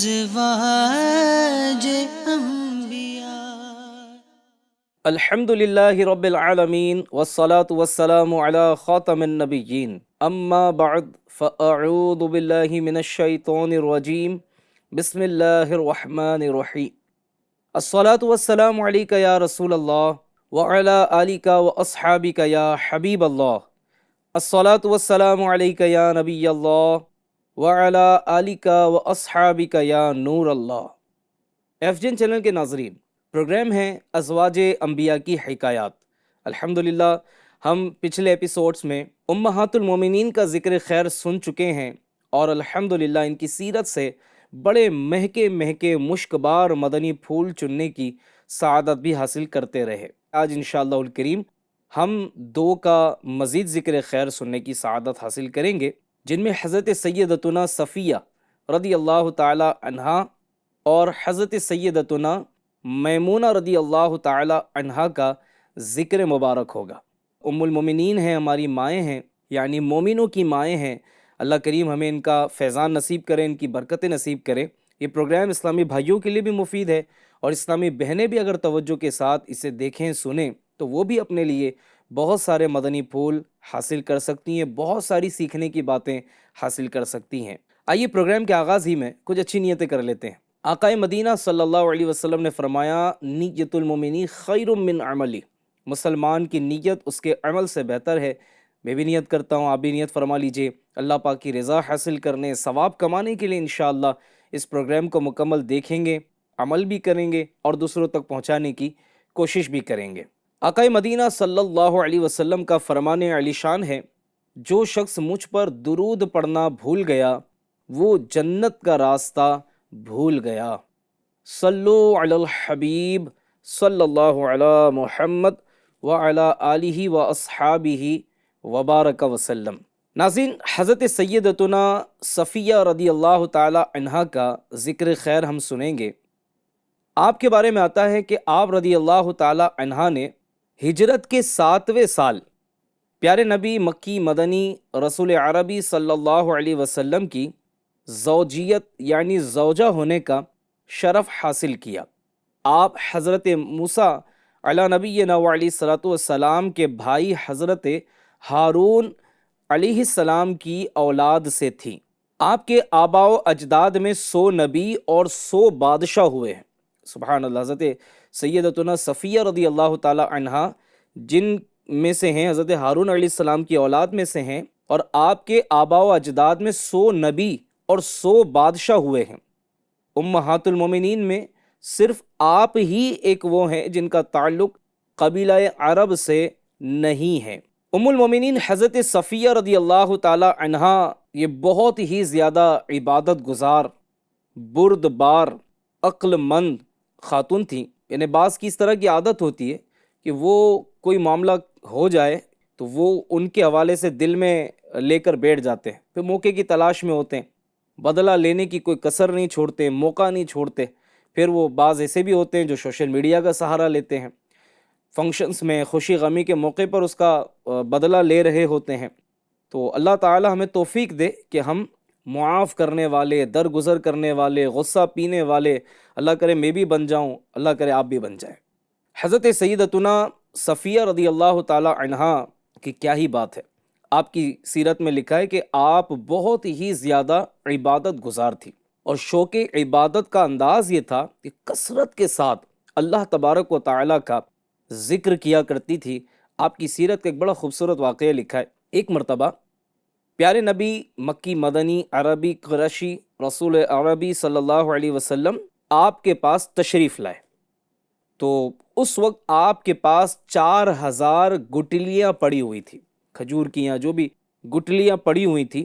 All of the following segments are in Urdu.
ازواج انبیاء۔ الحمد للہ رب العالمین والصلاة والسلام علی خاتم النبیین اما بعد فاعوذ باللہ من الشیطان الرجیم بسم اللہ الرحمن الرحیم الصلاة والسلام علیک یا رسول اللہ وعلی آلک واصحابک یا حبیب اللہ الصلاة والسلام علیک یا نبی اللہ وعلی آلک واصحابک یا نور اللہ۔ FGN چینل کے ناظرین، پروگرام ہے ازواج انبیاء کی حکایات۔ الحمدللہ ہم پچھلے ایپیسوڈز میں امہات المومنین کا ذکر خیر سن چکے ہیں اور الحمدللہ ان کی سیرت سے بڑے مہکے مہکے مشکبار مدنی پھول چننے کی سعادت بھی حاصل کرتے رہے۔ آج انشاءاللہ الکریم ہم دو کا مزید ذکر خیر سننے کی سعادت حاصل کریں گے، جن میں حضرت سیدتنا صفیہ رضی اللہ تعالی عنہا اور حضرت سیدتنا میمونہ رضی اللہ تعالی عنہا کا ذکر مبارک ہوگا۔ ام المومنین ہیں، ہماری مائیں ہیں، یعنی مومنوں کی مائیں ہیں۔ اللہ کریم ہمیں ان کا فیضان نصیب کرے، ان کی برکتیں نصیب کرے۔ یہ پروگرام اسلامی بھائیوں کے لیے بھی مفید ہے اور اسلامی بہنیں بھی اگر توجہ کے ساتھ اسے دیکھیں سنیں تو وہ بھی اپنے لیے بہت سارے مدنی پھول حاصل کر سکتی ہیں، بہت ساری سیکھنے کی باتیں حاصل کر سکتی ہیں۔ آئیے پروگرام کے آغاز ہی میں کچھ اچھی نیتیں کر لیتے ہیں۔ آقا مدینہ صلی اللہ علیہ وسلم نے فرمایا، نیت المومنی خیر من عملی، مسلمان کی نیت اس کے عمل سے بہتر ہے۔ میں بھی نیت کرتا ہوں، آپ بھی نیت فرما لیجئے اللہ پاک کی رضا حاصل کرنے، ثواب کمانے کے لیے انشاءاللہ اس پروگرام کو مکمل دیکھیں گے، عمل بھی کریں گے اور دوسروں تک پہنچانے کی کوشش بھی کریں گے۔ آقا مدینہ صلی اللہ علیہ وسلم کا فرمان علی شان ہے، جو شخص مجھ پر درود پڑھنا بھول گیا وہ جنت کا راستہ بھول گیا۔ صلو علی الحبیب صلی اللہ علی محمد وعلی آلہ واصحابہ وبارک وسلم۔ ناظرین، حضرت سیدتنا صفیہ رضی اللہ تعالی عنہا کا ذکر خیر ہم سنیں گے۔ آپ کے بارے میں آتا ہے کہ آپ رضی اللہ تعالی عنہا نے ہجرت کے 7ویں سال پیارے نبی مکی مدنی رسول عربی صلی اللہ علیہ وسلم کی زوجیت یعنی زوجہ ہونے کا شرف حاصل کیا۔ آپ حضرت موسیٰ علی نبینا علیہ الصلوۃ والسلام کے بھائی حضرت ہارون علیہ السلام کی اولاد سے تھیں۔ آپ کے آباء و اجداد میں 100 نبی اور 100 بادشاہ ہوئے ہیں۔ سبحان اللہ۔ حضرت سیدتنا صفیہ رضی اللہ تعالی عنہا جن میں سے ہیں، حضرت ہارون علیہ السلام کی اولاد میں سے ہیں، اور آپ کے آباء و اجداد میں 100 نبی اور 100 بادشاہ ہوئے ہیں۔ امہات المومنین میں صرف آپ ہی ایک وہ ہیں جن کا تعلق قبیلہ عرب سے نہیں ہے۔ ام المومنین حضرت صفیہ رضی اللہ تعالی عنہا یہ بہت ہی زیادہ عبادت گزار، بردبار، عقل مند خاتون تھیں۔ یعنی بعض کی اس طرح کی عادت ہوتی ہے کہ وہ کوئی معاملہ ہو جائے تو وہ ان کے حوالے سے دل میں لے کر بیٹھ جاتے ہیں، پھر موقع کی تلاش میں ہوتے ہیں، بدلہ لینے کی کوئی کسر نہیں چھوڑتے، موقع نہیں چھوڑتے۔ پھر وہ بعض ایسے بھی ہوتے ہیں جو سوشل میڈیا کا سہارا لیتے ہیں، فنکشنز میں خوشی غمی کے موقع پر اس کا بدلہ لے رہے ہوتے ہیں۔ تو اللہ تعالی ہمیں توفیق دے کہ ہم معاف کرنے والے، درگزر کرنے والے، غصہ پینے والے، اللہ کرے میں بھی بن جاؤں، اللہ کرے آپ بھی بن جائیں۔ حضرت سیدتنا صفیہ رضی اللہ تعالی عنہا کی کیا ہی بات ہے۔ آپ کی سیرت میں لکھا ہے کہ آپ بہت ہی زیادہ عبادت گزار تھی، اور شوق عبادت کا انداز یہ تھا کہ کثرت کے ساتھ اللہ تبارک و تعالی کا ذکر کیا کرتی تھی۔ آپ کی سیرت کا ایک بڑا خوبصورت واقعہ لکھا ہے۔ ایک مرتبہ پیارے نبی مکی مدنی عربی قریشی رسول عربی صلی اللہ علیہ وسلم آپ کے پاس تشریف لائے، تو اس وقت آپ کے پاس 4000 گٹلیاں پڑی ہوئی تھی، کھجور کی یا جو بھی گٹلیاں پڑی ہوئی تھی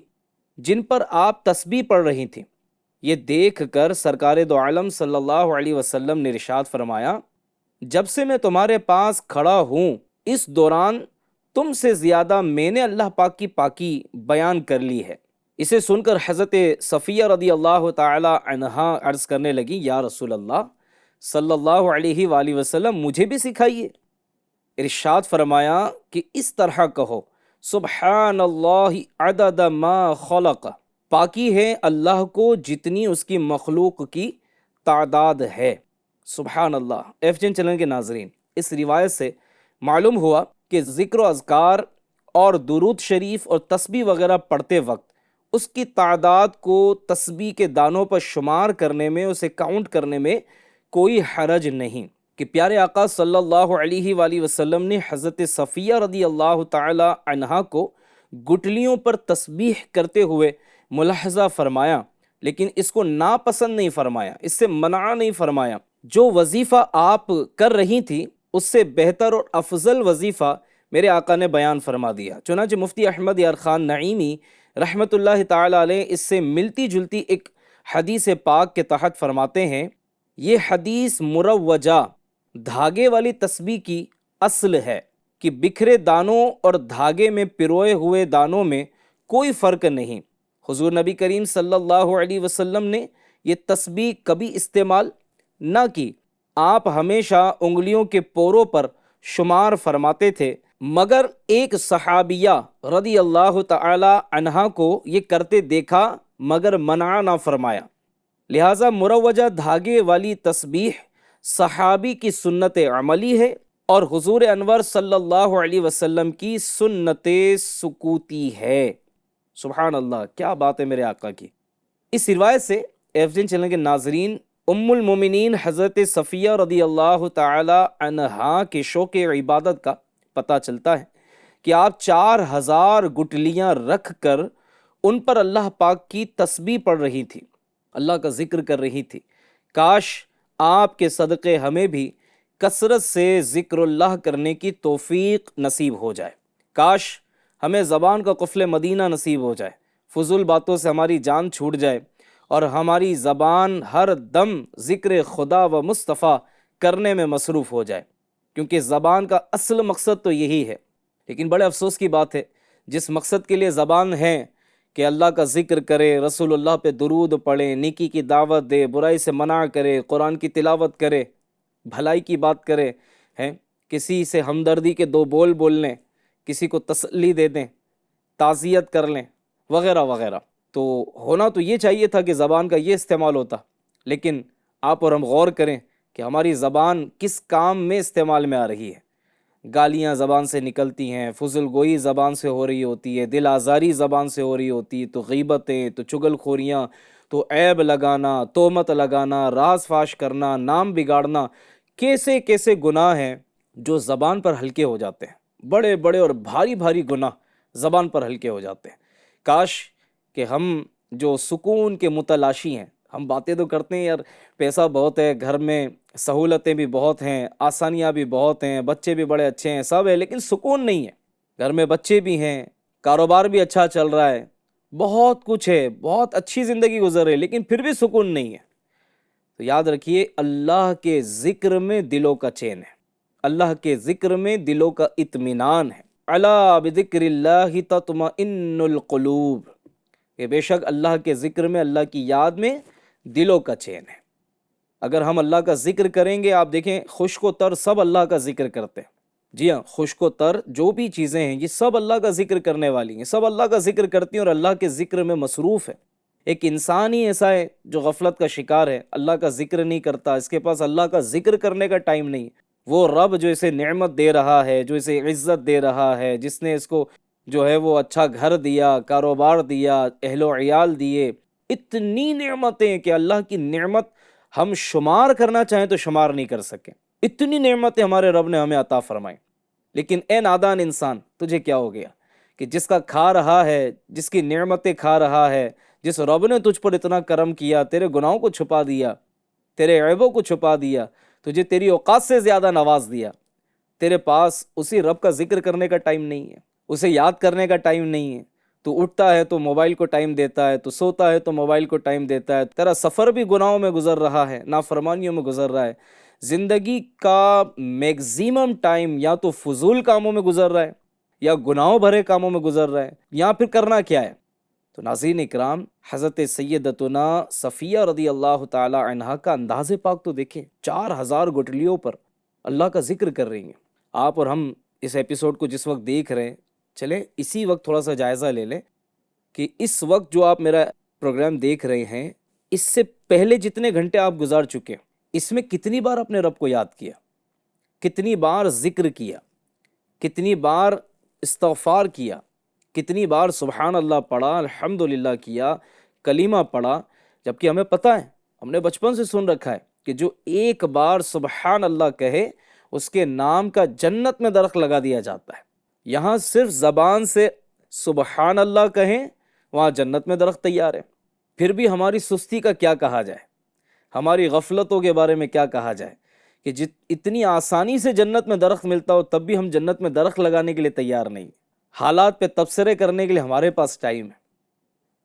جن پر آپ تسبیح پڑھ رہی تھیں۔ یہ دیکھ کر سرکار دو عالم صلی اللہ علیہ وسلم نے ارشاد فرمایا، جب سے میں تمہارے پاس کھڑا ہوں اس دوران تم سے زیادہ میں نے اللہ پاک کی پاکی بیان کر لی ہے۔ اسے سن کر حضرت صفیہ رضی اللہ تعالی عنہا عرض کرنے لگی، یا رسول اللہ صلی اللہ علیہ وآلہ وسلم مجھے بھی سکھائیے۔ ارشاد فرمایا کہ اس طرح کہو، سبحان اللہ عدد ما خلق، پاکی ہے اللہ کو جتنی اس کی مخلوق کی تعداد ہے۔ سبحان اللہ۔ ایف جین چینل کے ناظرین، اس روایت سے معلوم ہوا کہ ذکر و اذکار اور درود شریف اور تسبیح وغیرہ پڑھتے وقت اس کی تعداد کو تسبیح کے دانوں پر شمار کرنے میں، اسے کاؤنٹ کرنے میں کوئی حرج نہیں، کہ پیارے آقا صلی اللہ علیہ وآلہ وسلم نے حضرت صفیہ رضی اللہ تعالی عنہا کو گٹلیوں پر تسبیح کرتے ہوئے ملاحظہ فرمایا، لیکن اس کو ناپسند نہیں فرمایا، اس سے منع نہیں فرمایا۔ جو وظیفہ آپ کر رہی تھی اس سے بہتر اور افضل وظیفہ میرے آقا نے بیان فرما دیا۔ چنانچہ مفتی احمد یار خان نعیمی رحمۃ اللہ تعالی علیہ اس سے ملتی جلتی ایک حدیث پاک کے تحت فرماتے ہیں، یہ حدیث مروجہ دھاگے والی تسبیح کی اصل ہے کہ بکھرے دانوں اور دھاگے میں پروئے ہوئے دانوں میں کوئی فرق نہیں۔ حضور نبی کریم صلی اللہ علیہ وسلم نے یہ تسبیح کبھی استعمال نہ کی، آپ ہمیشہ انگلیوں کے پوروں پر شمار فرماتے تھے، مگر ایک صحابیہ رضی اللہ تعالی عنہا کو یہ کرتے دیکھا مگر منع نہ فرمایا۔ لہٰذا مروجہ دھاگے والی تسبیح صحابی کی سنت عملی ہے اور حضور انور صلی اللہ علیہ وسلم کی سنت سکوتی ہے۔ سبحان اللہ، کیا بات ہے میرے آقا کی۔ اس روایت سے ایف جین چینل کے ناظرین، ام المومنین حضرت صفیہ رضی اللہ تعالی عنہا کے شوق عبادت کا پتہ چلتا ہے کہ آپ 4000 گٹلیاں رکھ کر ان پر اللہ پاک کی تسبیح پڑھ رہی تھی، اللہ کا ذکر کر رہی تھی۔ کاش آپ کے صدقے ہمیں بھی کثرت سے ذکر اللہ کرنے کی توفیق نصیب ہو جائے، کاش ہمیں زبان کا قفل مدینہ نصیب ہو جائے، فضول باتوں سے ہماری جان چھوٹ جائے اور ہماری زبان ہر دم ذکر خدا و مصطفیٰ کرنے میں مصروف ہو جائے، کیونکہ زبان کا اصل مقصد تو یہی ہے۔ لیکن بڑے افسوس کی بات ہے، جس مقصد کے لیے زبان ہے کہ اللہ کا ذکر کرے، رسول اللہ پہ درود پڑھے، نیکی کی دعوت دے، برائی سے منع کرے، قرآن کی تلاوت کرے، بھلائی کی بات کرے، کسی سے ہمدردی کے 2 بول بول لیں، کسی کو تسلی دے دیں، تعزیت کر لیں، وغیرہ وغیرہ، تو ہونا تو یہ چاہیے تھا کہ زبان کا یہ استعمال ہوتا، لیکن آپ اور ہم غور کریں کہ ہماری زبان کس کام میں استعمال میں آ رہی ہے۔ گالیاں زبان سے نکلتی ہیں، فضل گوئی زبان سے ہو رہی ہوتی ہے، دل آزاری زبان سے ہو رہی ہوتی ہے، تو غیبتیں، تو چگل خوریاں، تو عیب لگانا، تہمت لگانا، راز فاش کرنا، نام بگاڑنا، کیسے کیسے گناہ ہیں جو زبان پر ہلکے ہو جاتے ہیں، بڑے بڑے اور بھاری بھاری گناہ زبان پر ہلکے ہو جاتے ہیں۔ کاش کہ ہم جو سکون کے متلاشی ہیں، ہم باتیں تو کرتے ہیں یار پیسہ بہت ہے، گھر میں سہولتیں بھی بہت ہیں، آسانیاں بھی بہت ہیں، بچے بھی بڑے اچھے ہیں، سب ہے، لیکن سکون نہیں ہے۔ گھر میں بچے بھی ہیں، کاروبار بھی اچھا چل رہا ہے، بہت کچھ ہے، بہت اچھی زندگی گزر رہی ہے، لیکن پھر بھی سکون نہیں ہے۔ تو یاد رکھیے، اللہ کے ذکر میں دلوں کا چین ہے، اللہ کے ذکر میں دلوں کا اطمینان ہے۔ الا بذکر اللہ تطمئن القلوب، کہ بے شک اللہ کے ذکر میں، اللہ کی یاد میں دلوں کا چین ہے۔ اگر ہم اللہ کا ذکر کریں گے، آپ دیکھیں خشک و تر سب اللہ کا ذکر کرتے ہیں، جی ہاں، خشک و تر جو بھی چیزیں ہیں یہ سب اللہ کا ذکر کرنے والی ہیں، سب اللہ کا ذکر کرتی ہیں اور اللہ کے ذکر میں مصروف ہے۔ ایک انسان ہی ایسا ہے جو غفلت کا شکار ہے، اللہ کا ذکر نہیں کرتا، اس کے پاس اللہ کا ذکر کرنے کا ٹائم نہیں۔ وہ رب جو اسے نعمت دے رہا ہے، جو اسے عزت دے رہا ہے، جس نے اس کو جو ہے وہ اچھا گھر دیا، کاروبار دیا، اہل و عیال دیے، اتنی نعمتیں کہ اللہ کی نعمت ہم شمار کرنا چاہیں تو شمار نہیں کر سکیں، اتنی نعمتیں ہمارے رب نے ہمیں عطا فرمائیں۔ لیکن اے نادان انسان، تجھے کیا ہو گیا کہ جس کا کھا رہا ہے، جس کی نعمتیں کھا رہا ہے، جس رب نے تجھ پر اتنا کرم کیا، تیرے گناہوں کو چھپا دیا، تیرے عیبوں کو چھپا دیا، تجھے تیری اوقات سے زیادہ نواز دیا، تیرے پاس اسی رب کا ذکر کرنے کا ٹائم نہیں ہے، اسے یاد کرنے کا ٹائم نہیں ہے۔ تو اٹھتا ہے تو موبائل کو ٹائم دیتا ہے، تو سوتا ہے تو موبائل کو ٹائم دیتا ہے، تیرا سفر بھی گناہوں میں گزر رہا ہے، نافرمانیوں میں گزر رہا ہے، زندگی کا میگزیمم ٹائم یا تو فضول کاموں میں گزر رہا ہے، یا گناہوں بھرے کاموں میں گزر رہا ہے، یا پھر کرنا کیا ہے۔ تو ناظرین اکرام، حضرت سیدتنا صفیہ رضی اللہ تعالی عنہا کا انداز پاک تو دیکھیں، 4000 گٹلیوں پر اللہ کا ذکر کر رہی ہیں۔ آپ اور ہم اس ایپیسوڈ کو جس وقت دیکھ رہے ہیں، چلیں اسی وقت تھوڑا سا جائزہ لے لیں کہ اس وقت جو آپ میرا پروگرام دیکھ رہے ہیں، اس سے پہلے جتنے گھنٹے آپ گزار چکے، اس میں کتنی بار اپنے رب کو یاد کیا، کتنی بار ذکر کیا، کتنی بار استغفار کیا، کتنی بار سبحان اللہ پڑھا، الحمدللہ کیا، کلمہ پڑھا، جبکہ ہمیں پتہ ہے، ہم نے بچپن سے سن رکھا ہے کہ جو ایک بار سبحان اللہ کہے اس کے نام کا جنت میں درخت لگا دیا جاتا ہے۔ یہاں صرف زبان سے سبحان اللہ کہیں، وہاں جنت میں درخت تیار ہے۔ پھر بھی ہماری سستی کا کیا کہا جائے، ہماری غفلتوں کے بارے میں کیا کہا جائے کہ اتنی آسانی سے جنت میں درخت ملتا ہو تب بھی ہم جنت میں درخت لگانے کے لیے تیار نہیں۔ حالات پہ تبصرے کرنے کے لیے ہمارے پاس ٹائم ہے،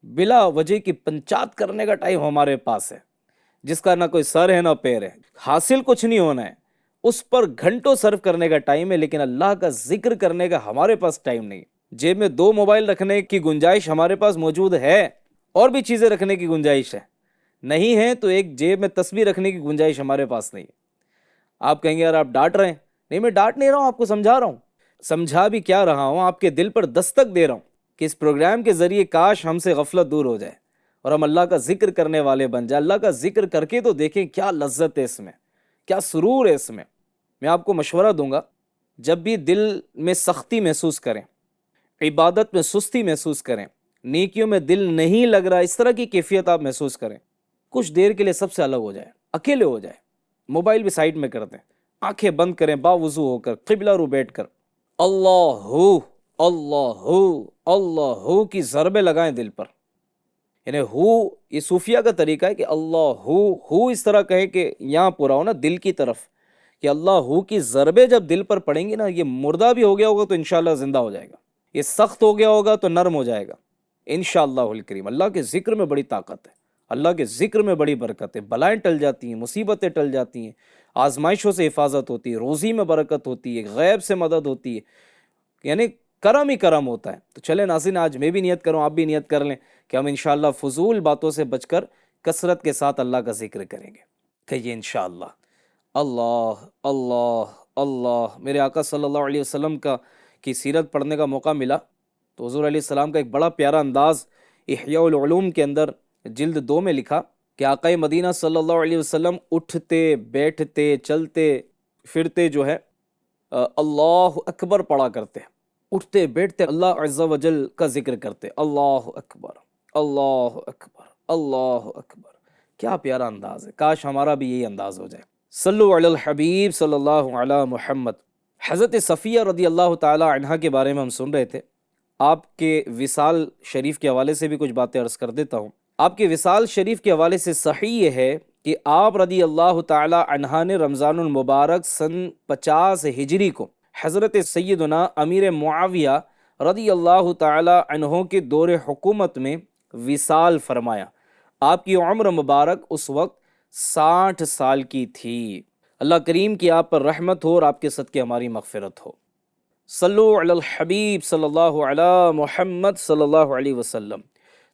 بلا وجہ کی پنچات کرنے کا ٹائم ہمارے پاس ہے، جس کا نہ کوئی سر ہے نہ پیر ہے، حاصل کچھ نہیں ہونا ہے، اس پر گھنٹوں صرف کرنے کا ٹائم ہے، لیکن اللہ کا ذکر کرنے کا ہمارے پاس ٹائم نہیں۔ جیب میں 2 موبائل رکھنے کی گنجائش ہمارے پاس موجود ہے، اور بھی چیزیں رکھنے کی گنجائش ہے، نہیں ہے تو ایک جیب میں تسبیح رکھنے کی گنجائش ہمارے پاس نہیں ہے۔ آپ کہیں گے یار آپ ڈانٹ رہے ہیں، نہیں میں ڈانٹ نہیں رہا ہوں، آپ کو سمجھا رہا ہوں، سمجھا بھی کیا رہا ہوں، آپ کے دل پر دستک دے رہا ہوں کہ اس پروگرام کے ذریعے کاش ہم سے غفلت دور ہو جائے اور ہم اللہ کا ذکر کرنے والے بن جائیں۔ اللہ کا ذکر کر کے تو دیکھیں کیا لذت ہے اس میں، کیا سرور ہے اس میں۔ میں آپ کو مشورہ دوں گا، جب بھی دل میں سختی محسوس کریں، عبادت میں سستی محسوس کریں، نیکیوں میں دل نہیں لگ رہا، اس طرح کی کیفیت آپ محسوس کریں، کچھ دیر کے لیے سب سے الگ ہو جائے، اکیلے ہو جائے، موبائل بھی سائڈ میں کر دیں، آنکھیں بند کریں، باوضو ہو کر، قبلہ رو بیٹھ کر اللہ اللہ کی ضربیں لگائیں دل پر۔ یعنی یہ صوفیہ کا طریقہ ہے کہ اللہ اس طرح کہے کہ یہاں پورا ہو نا دل کی طرف، کہ اللہ کی ضربیں جب دل پر پڑیں گی نا، یہ مردہ بھی ہو گیا ہوگا تو انشاءاللہ زندہ ہو جائے گا، یہ سخت ہو گیا ہوگا تو نرم ہو جائے گا انشاءاللہ الکریم۔ اللہ کے ذکر میں بڑی طاقت ہے، اللہ کے ذکر میں بڑی برکت ہے، بلائیں ٹل جاتی ہیں، مصیبتیں ٹل جاتی ہیں، آزمائشوں سے حفاظت ہوتی ہے، روزی میں برکت ہوتی ہے، غیب سے مدد ہوتی ہے، یعنی کرم ہی کرم ہوتا ہے۔ تو چلیں ناظرین، آج میں بھی نیت کروں، آپ بھی نیت کر لیں کہ ہم انشاءاللہ فضول باتوں سے بچ کر کثرت کے ساتھ اللہ کا ذکر کریں گے۔ کہیے انشاءاللہ اللہ اللہ اللہ۔ میرے آقا صلی اللہ علیہ وسلم کی سیرت پڑھنے کا موقع ملا تو حضور علیہ السلام کا ایک بڑا پیارا انداز احیاء العلوم کے اندر جلد 2 میں لکھا کہ آقا مدینہ صلی اللہ علیہ وسلم اٹھتے بیٹھتے چلتے پھرتے جو ہے اللہ اکبر پڑھا کرتے، اٹھتے بیٹھتے اللہ عز و جل کا ذکر کرتے، اللہ اکبر اللہ اکبر اللہ اکبر۔ کیا پیارا انداز ہے، کاش ہمارا بھی یہی انداز ہو جائے۔ صلو علی الحبیب صلی اللہ علی محمد۔ حضرت صفیہ رضی اللہ تعالی عنہا کے بارے میں ہم سن رہے تھے، آپ کے وصال شریف کے حوالے سے بھی کچھ باتیں عرض کر دیتا ہوں۔ آپ کے وصال شریف کے حوالے سے صحیح یہ ہے کہ آپ رضی اللہ تعالی عنہا نے رمضان المبارک سن 50 ہجری کو حضرت سیدنا امیر معاویہ رضی اللہ تعالی عنہ کے دور حکومت میں وصال فرمایا۔ آپ کی عمر مبارک اس وقت 60 سال کی تھی۔ اللہ کریم کی آپ پر رحمت ہو اور آپ کے صدقے ہماری مغفرت ہو۔ صلو علی الحبیب صلی اللہ علی محمد صلی اللہ علیہ وسلم۔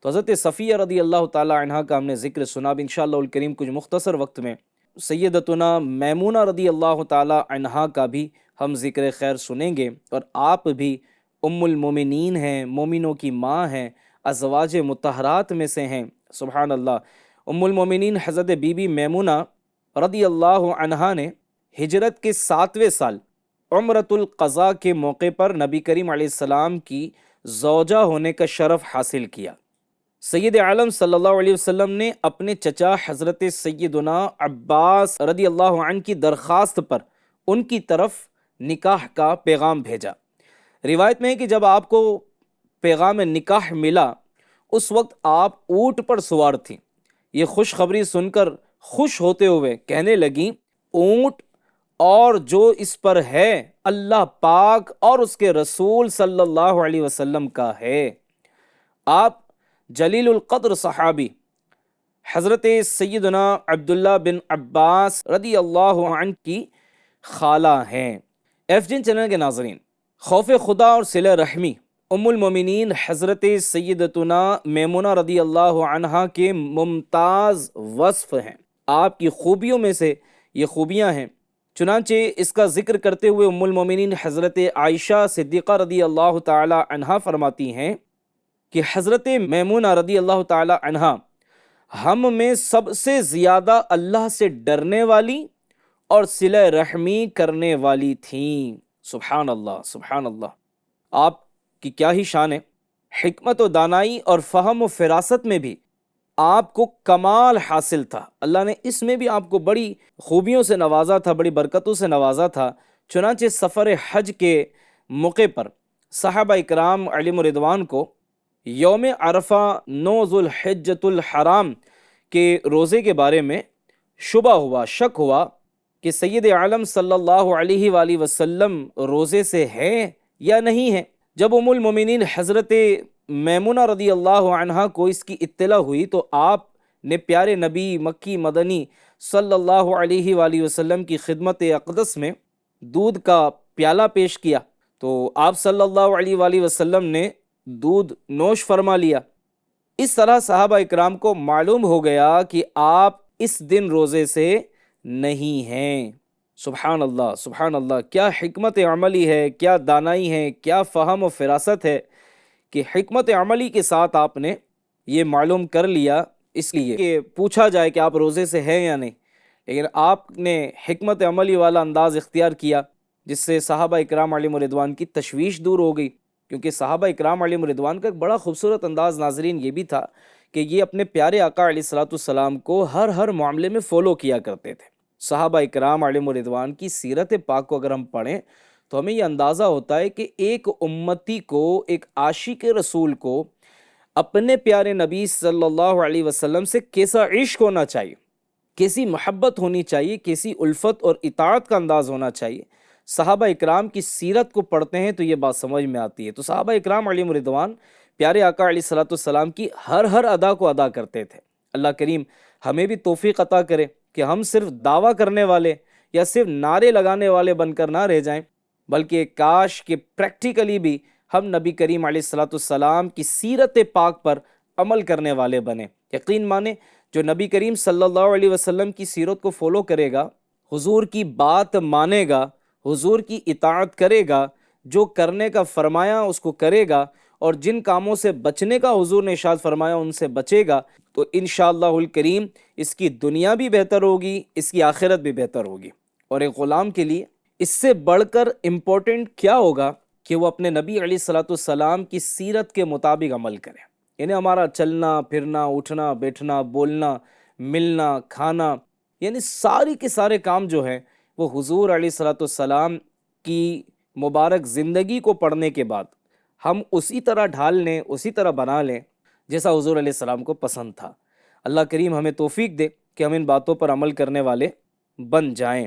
تو حضرت صفیہ رضی اللہ تعالی عنہ کا ہم نے ذکر سنا، اب انشاءاللہ الکریم کچھ مختصر وقت میں سیدتنا میمونہ رضی اللہ تعالی عنہ کا بھی ہم ذکر خیر سنیں گے، اور آپ بھی ام المومنین ہیں، مومنوں کی ماں ہیں، ازواج مطہرات میں سے ہیں، سبحان اللہ۔ ام المومنین حضرت بی بی میمونہ رضی اللہ عنہا نے ہجرت کے 7ویں سال عمرۃ القضاء کے موقع پر نبی کریم علیہ السلام کی زوجہ ہونے کا شرف حاصل کیا۔ سید عالم صلی اللہ علیہ وسلم نے اپنے چچا حضرت سیدنا عباس رضی اللہ عنہ کی درخواست پر ان کی طرف نکاح کا پیغام بھیجا۔ روایت میں ہے کہ جب آپ کو پیغام نکاح ملا اس وقت آپ اونٹ پر سوار تھیں۔ یہ خوشخبری سن کر خوش ہوتے ہوئے کہنے لگیں، اونٹ اور جو اس پر ہے اللہ پاک اور اس کے رسول صلی اللہ علیہ وسلم کا ہے۔ آپ جلیل القدر صحابی حضرت سیدنا عبداللہ بن عباس رضی اللہ عنہ کی خالہ ہیں۔ ایف جن چینل کے ناظرین، خوف خدا اور صلہ رحمی ام المومنین حضرت سیدتنا میمونہ رضی اللہ عنہا کے ممتاز وصف ہیں۔ آپ کی خوبیوں میں سے یہ خوبیاں ہیں، چنانچہ اس کا ذکر کرتے ہوئے ام المومنین حضرت عائشہ صدیقہ رضی اللہ تعالی عنہا فرماتی ہیں کہ حضرت میمونہ رضی اللہ تعالی عنہا ہم میں سب سے زیادہ اللہ سے ڈرنے والی اور صلہ رحمی کرنے والی تھیں۔ سبحان اللہ، سبحان اللہ، آپ کی کیا ہی شان ہے۔ حکمت و دانائی اور فہم و فراست میں بھی آپ کو کمال حاصل تھا، اللہ نے اس میں بھی آپ کو بڑی خوبیوں سے نوازا تھا، بڑی برکتوں سے نوازا تھا۔ چنانچہ سفر حج کے موقع پر صحابہ اکرام علیہم رضوان کو یوم عرفہ 9 ذوالحجۃ الحرام کے روزے کے بارے میں شبہ ہوا، شک ہوا کہ سید عالم صلی اللہ علیہ وآلہ وسلم روزے سے ہیں یا نہیں ہیں۔ جب ام المومنین حضرت میمونہ رضی اللہ عنہا کو اس کی اطلاع ہوئی تو آپ نے پیارے نبی مکی مدنی صلی اللہ علیہ وآلہ وسلم کی خدمت اقدس میں دودھ کا پیالہ پیش کیا تو آپ صلی اللہ علیہ وآلہ وسلم نے دودھ نوش فرما لیا۔ اس طرح صحابہ اکرام کو معلوم ہو گیا کہ آپ اس دن روزے سے نہیں ہیں۔ سبحان اللہ، سبحان اللہ، کیا حکمت عملی ہے، کیا دانائی ہے، کیا فہم و فراست ہے کہ حکمت عملی کے ساتھ آپ نے یہ معلوم کر لیا، اس لیے کہ پوچھا جائے کہ آپ روزے سے ہیں یا نہیں، لیکن آپ نے حکمت عملی والا انداز اختیار کیا جس سے صحابہ اکرام علیہم رضوان کی تشویش دور ہو گئی، کیونکہ صحابہ اکرام علیہم رضوان کا ایک بڑا خوبصورت انداز ناظرین یہ بھی تھا کہ یہ اپنے پیارے آقا علیہ الصلوۃ والسلام کو ہر معاملے میں فالو کیا کرتے تھے۔ صحابہ اکرام علیہم رضوان کی سیرت پاک کو اگر ہم پڑھیں تو ہمیں یہ اندازہ ہوتا ہے کہ ایک امتی کو، ایک عاشق رسول کو اپنے پیارے نبی صلی اللہ علیہ وسلم سے کیسا عشق ہونا چاہیے، کیسی محبت ہونی چاہیے، کیسی الفت اور اطاعت کا انداز ہونا چاہیے۔ صحابہ اکرام کی سیرت کو پڑھتے ہیں تو یہ بات سمجھ میں آتی ہے۔ تو صحابہ اکرام علیہم رضوان پیارے آقا علیہ الصلوۃ والسلام کی ہر ادا کو ادا کرتے تھے۔ اللہ کریم ہمیں بھی توفیق عطا کرے کہ ہم صرف دعویٰ کرنے والے یا صرف نعرے لگانے والے بن کر نہ رہ جائیں، بلکہ کاش کہ پریکٹیکلی بھی ہم نبی کریم علیہ الصلوۃ والسلام کی سیرت پاک پر عمل کرنے والے بنیں۔ یقین مانیں جو نبی کریم صلی اللہ علیہ وسلم کی سیرت کو فالو کرے گا، حضور کی بات مانے گا، حضور کی اطاعت کرے گا، جو کرنے کا فرمایا اس کو کرے گا، اور جن کاموں سے بچنے کا حضور نے ارشاد فرمایا ان سے بچے گا، تو انشاءاللہ الکریم اس کی دنیا بھی بہتر ہوگی، اس کی آخرت بھی بہتر ہوگی۔ اور ایک غلام کے لیے اس سے بڑھ کر امپورٹنٹ کیا ہوگا کہ وہ اپنے نبی علیہ الصلوۃ والسلام کی سیرت کے مطابق عمل کرے۔ یعنی ہمارا چلنا پھرنا، اٹھنا بیٹھنا، بولنا، ملنا، کھانا، یعنی ساری کے سارے کام جو ہیں وہ حضور علیہ الصلوۃ والسلام کی مبارک زندگی کو پڑھنے کے بعد ہم اسی طرح ڈھال لیں، اسی طرح بنا لیں جیسا حضور علیہ السلام کو پسند تھا۔ اللہ کریم ہمیں توفیق دے کہ ہم ان باتوں پر عمل کرنے والے بن جائیں۔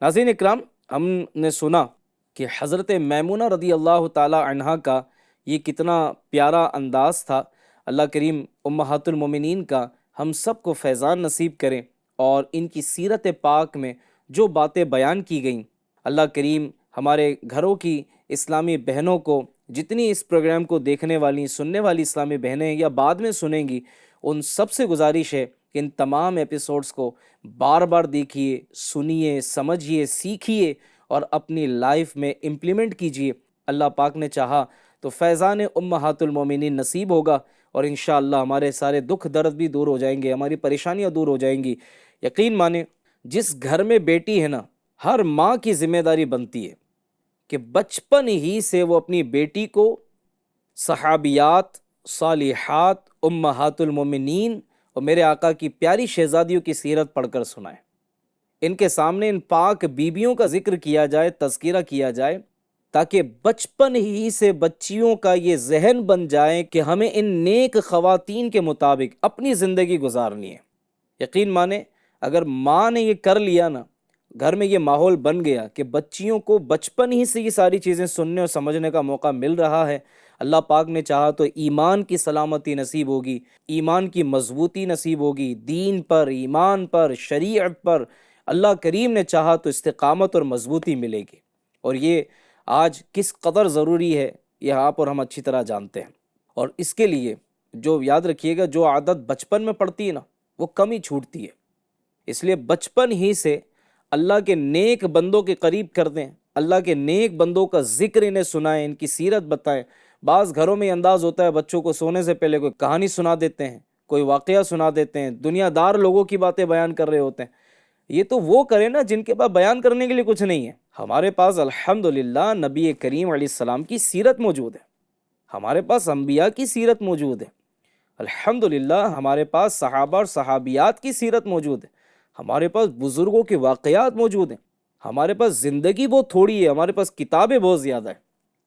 ناظرین اکرام، ہم نے سنا کہ حضرت میمونہ رضی اللہ تعالی عنہا کا یہ کتنا پیارا انداز تھا۔ اللہ کریم امہات المومنین کا ہم سب کو فیضان نصیب کریں، اور ان کی سیرت پاک میں جو باتیں بیان کی گئیں، اللہ کریم ہمارے گھروں کی اسلامی بہنوں کو، جتنی اس پروگرام کو دیکھنے والی سننے والی اسلامی بہنیں یا بعد میں سنیں گی، ان سب سے گزارش ہے کہ ان تمام ایپیسوڈز کو بار بار دیکھیے، سنیے، سمجھیے، سیکھیے اور اپنی لائف میں امپلیمنٹ کیجیے۔ اللہ پاک نے چاہا تو فیضان امہات المومنین نصیب ہوگا، اور انشاءاللہ ہمارے سارے دکھ درد بھی دور ہو جائیں گے، ہماری پریشانیاں دور ہو جائیں گی۔ یقین مانیں جس گھر میں بیٹی ہے نا، ہر ماں کی ذمہ داری بنتی ہے کہ بچپن ہی سے وہ اپنی بیٹی کو صحابیات، صالحات، امہات المومنین اور میرے آقا کی پیاری شہزادیوں کی سیرت پڑھ کر سنائے، ان کے سامنے ان پاک بیبیوں کا ذکر کیا جائے، تذکرہ کیا جائے، تاکہ بچپن ہی سے بچیوں کا یہ ذہن بن جائے کہ ہمیں ان نیک خواتین کے مطابق اپنی زندگی گزارنی ہے۔ یقین مانیں اگر ماں نے یہ کر لیا نا، گھر میں یہ ماحول بن گیا کہ بچیوں کو بچپن ہی سے یہ ساری چیزیں سننے اور سمجھنے کا موقع مل رہا ہے، اللہ پاک نے چاہا تو ایمان کی سلامتی نصیب ہوگی، ایمان کی مضبوطی نصیب ہوگی، دین پر، ایمان پر، شریعت پر اللہ کریم نے چاہا تو استقامت اور مضبوطی ملے گی۔ اور یہ آج کس قدر ضروری ہے یہ آپ اور ہم اچھی طرح جانتے ہیں، اور اس کے لیے جو یاد رکھیے گا، جو عادت بچپن میں پڑتی ہے نا وہ کم ہی چھوٹتی ہے۔ اس لیے بچپن ہی سے اللہ کے نیک بندوں کے قریب کر دیں، اللہ کے نیک بندوں کا ذکر انہیں سنائیں، ان کی سیرت بتائیں، بعض گھروں میں یہ انداز ہوتا ہے، بچوں کو سونے سے پہلے کوئی کہانی سنا دیتے ہیں، کوئی واقعہ سنا دیتے ہیں، دنیا دار لوگوں کی باتیں بیان کر رہے ہوتے ہیں۔ یہ تو وہ کرے نا جن کے پاس بیان کرنے کے لیے کچھ نہیں ہے۔ ہمارے پاس الحمدللہ نبی کریم علیہ السلام کی سیرت موجود ہے، ہمارے پاس انبیاء کی سیرت موجود ہے، الحمدللہ ہمارے پاس صحابہ اور صحابیات کی سیرت موجود ہے، ہمارے پاس بزرگوں کے واقعات موجود ہیں، ہمارے پاس زندگی بہت تھوڑی ہے، ہمارے پاس کتابیں بہت زیادہ ہیں۔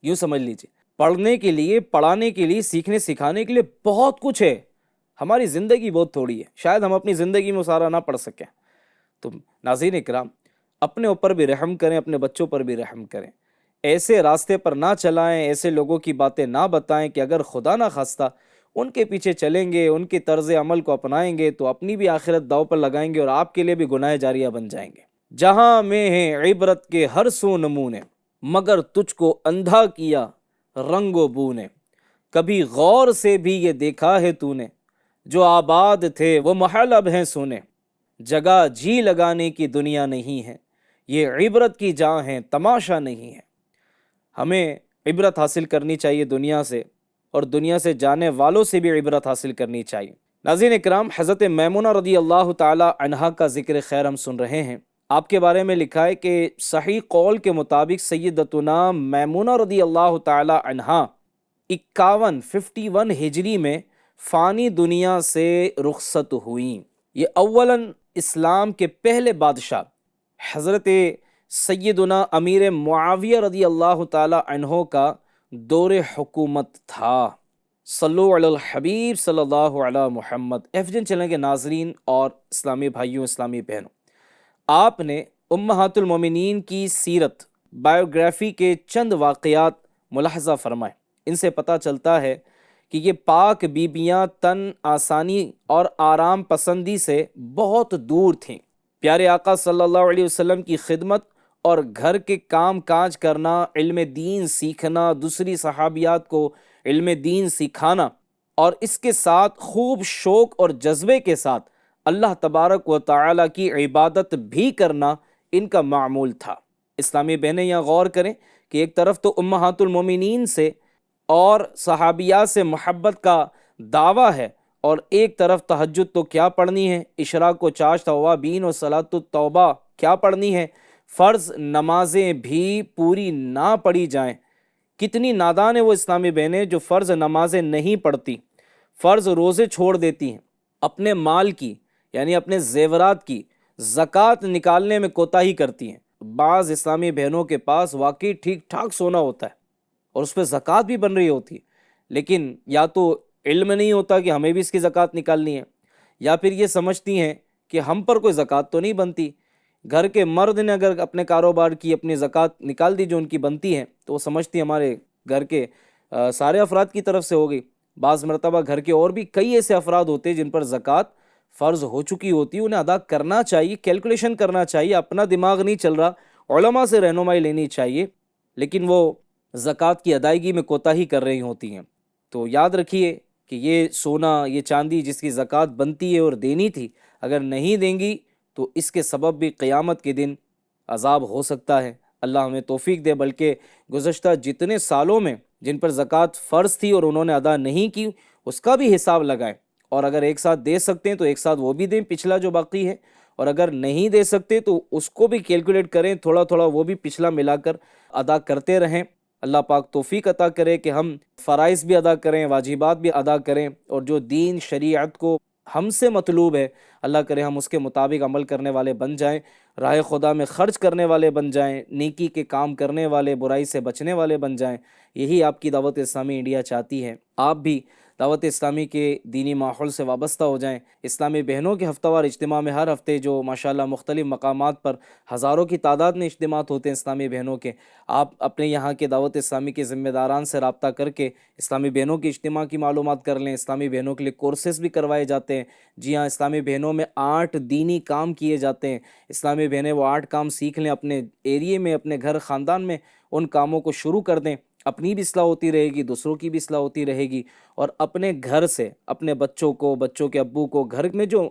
یوں سمجھ لیجیے، پڑھنے کے لیے، پڑھانے کے لیے، سیکھنے سکھانے کے لیے بہت کچھ ہے، ہماری زندگی بہت تھوڑی ہے، شاید ہم اپنی زندگی میں سارا نہ پڑھ سکیں۔ تو ناظرین اکرام، اپنے اوپر بھی رحم کریں، اپنے بچوں پر بھی رحم کریں، ایسے راستے پر نہ چلائیں، ایسے لوگوں کی باتیں نہ بتائیں کہ اگر خدا نہ خواستہ ان کے پیچھے چلیں گے، ان کے طرز عمل کو اپنائیں گے تو اپنی بھی آخرت داؤ پر لگائیں گے اور آپ کے لیے بھی گناہ جاریہ بن جائیں گے۔ جہاں میں ہیں عبرت کے ہر سو نمونے، مگر تجھ کو اندھا کیا رنگ و بو نے، کبھی غور سے بھی یہ دیکھا ہے تو نے، جو آباد تھے وہ محل اب ہیں سونے، جگہ جی لگانے کی دنیا نہیں ہے، یہ عبرت کی جاں ہے تماشا نہیں ہے۔ ہمیں عبرت حاصل کرنی چاہیے دنیا سے، اور دنیا سے جانے والوں سے بھی عبرت حاصل کرنی چاہیے۔ ناظرین اکرام، حضرت میمونہ رضی اللہ تعالی عنہا کا ذکر خیر ہم سن رہے ہیں۔ آپ کے بارے میں لکھا ہے کہ صحیح قول کے مطابق سیدتنا میمونہ رضی اللہ تعالی عنہا 51 ہجری میں فانی دنیا سے رخصت ہوئیں۔ یہ اولاً اسلام کے پہلے بادشاہ حضرت سیدنا امیر معاویہ رضی اللہ تعالی عنہ کا دور حکومت تھا۔ صلو علی الحبیب صلی اللہ علی محمد۔ ایفجن چینل کے ناظرین اور اسلامی بھائیوں، اسلامی بہنوں، آپ نے امہات المومنین کی سیرت، بائیوگرافی کے چند واقعات ملاحظہ فرمائیں۔ ان سے پتہ چلتا ہے کہ یہ پاک بیبیاں تن آسانی اور آرام پسندی سے بہت دور تھیں۔ پیارے آقا صلی اللہ علیہ وسلم کی خدمت اور گھر کے کام کاج کرنا، علم دین سیکھنا، دوسری صحابیات کو علم دین سکھانا، اور اس کے ساتھ خوب شوق اور جذبے کے ساتھ اللہ تبارک و تعالیٰ کی عبادت بھی کرنا ان کا معمول تھا۔ اسلامی بہنیں یہاں غور کریں کہ ایک طرف تو امہات المومنین سے اور صحابیات سے محبت کا دعویٰ ہے، اور ایک طرف تہجد تو کیا پڑھنی ہے، اشراق و چاشت توابین و صلاۃ التوبہ کیا پڑھنی ہے، فرض نمازیں بھی پوری نہ پڑھی جائیں۔ کتنی نادان ہے وہ اسلامی بہنیں جو فرض نمازیں نہیں پڑھتی، فرض روزے چھوڑ دیتی ہیں، اپنے مال کی یعنی اپنے زیورات کی زکوٰۃ نکالنے میں کوتاہی کرتی ہیں۔ بعض اسلامی بہنوں کے پاس واقعی ٹھیک ٹھاک سونا ہوتا ہے اور اس پہ زکوٰۃ بھی بن رہی ہوتی ہے، لیکن یا تو علم نہیں ہوتا کہ ہمیں بھی اس کی زکوٰۃ نکالنی ہے، یا پھر یہ سمجھتی ہیں کہ ہم پر کوئی زکوٰۃ تو نہیں بنتی۔ گھر کے مرد نے اگر اپنے کاروبار کی اپنی زکوٰۃ نکال دی جو ان کی بنتی ہے تو وہ سمجھتی ہمارے گھر کے سارے افراد کی طرف سے ہو گئی۔ بعض مرتبہ گھر کے اور بھی کئی ایسے افراد ہوتے ہیں جن پر زکوٰۃ فرض ہو چکی ہوتی ہے، انہیں ادا کرنا چاہیے، کیلکولیشن کرنا چاہیے، اپنا دماغ نہیں چل رہا، علماء سے رہنمائی لینی چاہیے، لیکن وہ زکوٰۃ کی ادائیگی میں کوتاہی کر رہی ہوتی ہیں۔ تو یاد رکھیے کہ یہ سونا، یہ چاندی جس کی زکوٰۃ بنتی ہے اور دینی تھی، اگر نہیں دیں گی تو اس کے سبب بھی قیامت کے دن عذاب ہو سکتا ہے۔ اللہ ہمیں توفیق دے، بلکہ گزشتہ جتنے سالوں میں جن پر زکوٰۃ فرض تھی اور انہوں نے ادا نہیں کی اس کا بھی حساب لگائیں، اور اگر ایک ساتھ دے سکتے ہیں تو ایک ساتھ وہ بھی دیں پچھلا جو باقی ہے، اور اگر نہیں دے سکتے تو اس کو بھی کیلکولیٹ کریں، تھوڑا تھوڑا وہ بھی پچھلا ملا کر ادا کرتے رہیں۔ اللہ پاک توفیق عطا کرے کہ ہم فرائض بھی ادا کریں، واجبات بھی ادا کریں، اور جو دین شریعت کو ہم سے مطلوب ہے اللہ کرے ہم اس کے مطابق عمل کرنے والے بن جائیں، راہ خدا میں خرچ کرنے والے بن جائیں، نیکی کے کام کرنے والے، برائی سے بچنے والے بن جائیں۔ یہی آپ کی دعوت اسلامی انڈیا چاہتی ہے۔ آپ بھی دعوت اسلامی کے دینی ماحول سے وابستہ ہو جائیں۔ اسلامی بہنوں کے ہفتہ وار اجتماع میں ہر ہفتے جو ماشاءاللہ مختلف مقامات پر ہزاروں کی تعداد میں اجتماعات ہوتے ہیں اسلامی بہنوں کے، آپ اپنے یہاں کے دعوت اسلامی کے ذمہ داران سے رابطہ کر کے اسلامی بہنوں کے اجتماع کی معلومات کر لیں۔ اسلامی بہنوں کے لیے کورسز بھی کروائے جاتے ہیں۔ جی ہاں، اسلامی بہنوں میں 8 دینی کام کیے جاتے ہیں۔ اسلامی بہنیں وہ 8 کام سیکھ لیں، اپنے ایریے میں، اپنے گھر خاندان میں ان کاموں کو شروع کر دیں، اپنی بھی اصلاح ہوتی رہے گی، دوسروں کی بھی اصلاح ہوتی رہے گی، اور اپنے گھر سے اپنے بچوں کو، بچوں کے ابو کو، گھر میں جو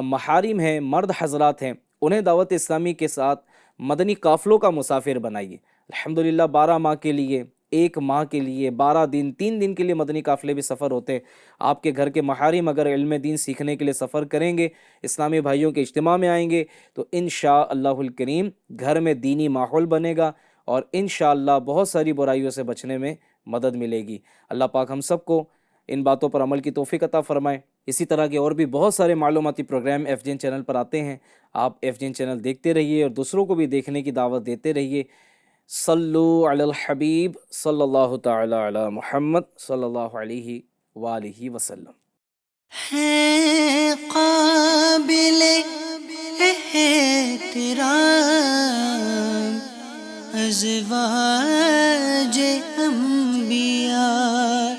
محارم ہیں، مرد حضرات ہیں، انہیں دعوت اسلامی کے ساتھ مدنی قافلوں کا مسافر بنائیے۔ الحمدللہ 12 ماہ کے لیے ایک ماہ کے لیے 12 دن 3 دن کے لیے مدنی قافلے بھی سفر ہوتے ہیں۔ آپ کے گھر کے محارم اگر علم دین سیکھنے کے لیے سفر کریں گے، اسلامی بھائیوں کے اجتماع میں آئیں گے، تو انشاءاللہ الکریم گھر میں دینی ماحول بنے گا اور انشاءاللہ بہت ساری برائیوں سے بچنے میں مدد ملے گی۔ اللہ پاک ہم سب کو ان باتوں پر عمل کی توفیق عطا فرمائے۔ اسی طرح کے اور بھی بہت سارے معلوماتی پروگرام ایف جین چینل پر آتے ہیں، آپ ایف جین چینل دیکھتے رہیے اور دوسروں کو بھی دیکھنے کی دعوت دیتے رہیے۔ صلو علی الحبیب صلی اللہ تعالی علی محمد صلی اللہ علیہ وآلہ وسلم۔ ہے قابل احترام ازواج انبیاء،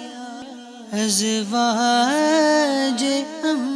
ازواج انبیاء